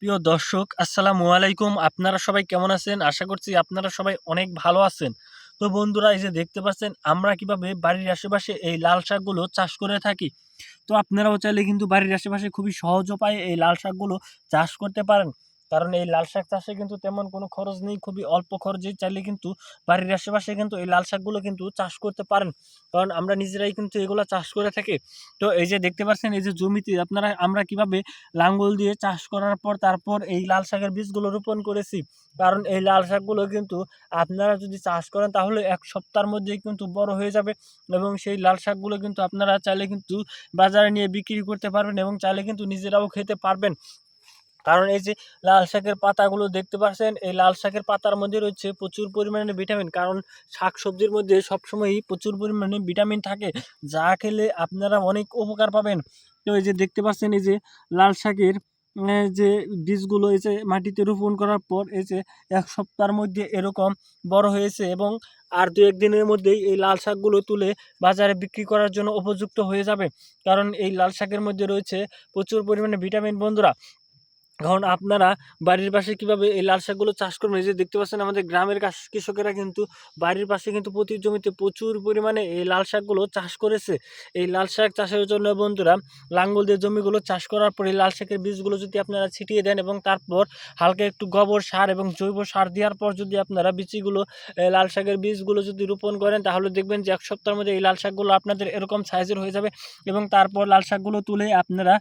প্রিয় দর্শক আসসালামু আলাইকুম। আপনারা সবাই কেমন আছেন? আশা করছি আপনারা সবাই অনেক ভালো আছেন। তো বন্ধুরা, এই যে দেখতে পাচ্ছেন আমরা কিভাবে বাড়ির আশেপাশে এই লাল শাকগুলো চাষ করে থাকি। তো আপনারাও চাইলে কিন্তু বাড়ির আশেপাশে খুবই সহজ উপায়ে এই লাল শাকগুলো চাষ করতে পারেন। কারণ এই লাল শাক চাষে কিন্তু তেমন কোনো খরচ নেই, খুবই অল্প খরচেই চাইলে কিন্তু বাড়ির আশেপাশে কিন্তু এই লাল শাকগুলো কিন্তু চাষ করতে পারেন। কারণ আমরা নিজেরাই কিন্তু এগুলো চাষ করে থাকি। তো এই যে দেখতে পাচ্ছেন, এই যে জমিতে আমরা কিভাবে লাঙ্গল দিয়ে চাষ করার পর তারপর এই লাল শাকের বীজগুলো রোপণ করেছি। কারণ এই লাল শাকগুলো কিন্তু আপনারা যদি চাষ করেন তাহলে ১ সপ্তাহের মধ্যেই কিন্তু বড় হয়ে যাবে এবং সেই লাল শাকগুলো কিন্তু আপনারা চাইলে কিন্তু বাজারে নিয়ে বিক্রি করতে পারবেন এবং চাইলে কিন্তু নিজেরাও খেতে পারবেন। কারণ এই যে লাল শাকের পাতাগুলো দেখতে পাচ্ছেন, এই লাল শাকের পাতার মধ্যে রয়েছে প্রচুর পরিমাণে ভিটামিন। কারণ শাকসবজির মধ্যে সবসময়ই প্রচুর পরিমাণে ভিটামিন থাকে, যা খেলে আপনারা অনেক উপকার পাবেন। তো এই যে দেখতে পাচ্ছেন, এই যে লাল শাকের যে বীজগুলো এই যে মাটিতে রোপণ করার পর এই যে ১ সপ্তাহের মধ্যে এরকম বড় হয়েছে এবং আর ২-১ দিনের মধ্যেই এই লাল শাকগুলো তুলে বাজারে বিক্রি করার জন্য উপযুক্ত হয়ে যাবে। কারণ এই লাল শাকের মধ্যে রয়েছে প্রচুর পরিমাণে ভিটামিন বন্ধুরা। এখন আপনারা বাড়ির পাশে কিভাবে এই লাল শাকগুলো চাষ করবেন, এই যে দেখতে পাচ্ছেন আমাদের গ্রামের কৃষকেরা কিন্তু বাড়ির পাশে কিন্তু প্রতি জমিতে প্রচুর পরিমাণে এই লাল শাকগুলো চাষ করেছে। এই লাল শাক চাষের জন্য বন্ধুরা লাঙ্গল দিয়ে জমিগুলো চাষ করার পর এই লাল শাকের বীজগুলো যদি আপনারা ছিটিয়ে দেন এবং তারপর হালকা একটু গোবর সার এবং জৈব সার দেওয়ার পর যদি আপনারা বিচিগুলো লাল শাকের বীজগুলো যদি রোপণ করেন তাহলে দেখবেন যে ১ সপ্তাহের মধ্যে এই লাল শাকগুলো আপনাদের এরকম সাইজের হয়ে যাবে এবং তারপর লাল শাকগুলো তুলে আপনারা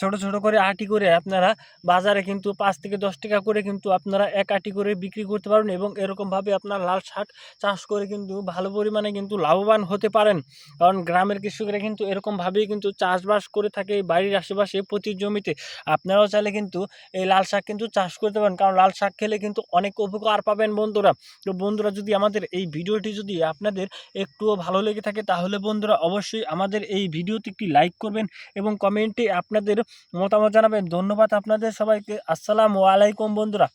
ছোট, ছোট করে আটি করে আপনারা বাজারে কিন্তু ৫ থেকে ১০ টাকা করে কিন্তু আপনারা ১ আটি করে বিক্রি করতে পারবেন এবং এরকমভাবে আপনার লাল শাক চাষ করে কিন্তু ভালো পরিমাণে কিন্তু লাভবান হতে পারেন। কারণ গ্রামের কৃষকরা কিন্তু এরকমভাবেই কিন্তু চাষবাস করে থাকে এই বাড়ির আশেপাশে প্রতি জমিতে। আপনারাও চাইলে কিন্তু এই লাল শাক কিন্তু চাষ করতে পারেন। কারণ লাল শাক খেলে কিন্তু অনেক উপকার পাবেন বন্ধুরা। তো বন্ধুরা, যদি আমাদের এই ভিডিওটি যদি আপনাদের একটুও ভালো লেগে থাকে তাহলে বন্ধুরা অবশ্যই আমাদের এই ভিডিওতে একটি লাইক করবেন এবং কমেন্টে আপনাদের মতামত জানাবেন। ধন্যবাদ আপনাদের সবাইকে। আসসালামু আলাইকুম বন্ধুরা।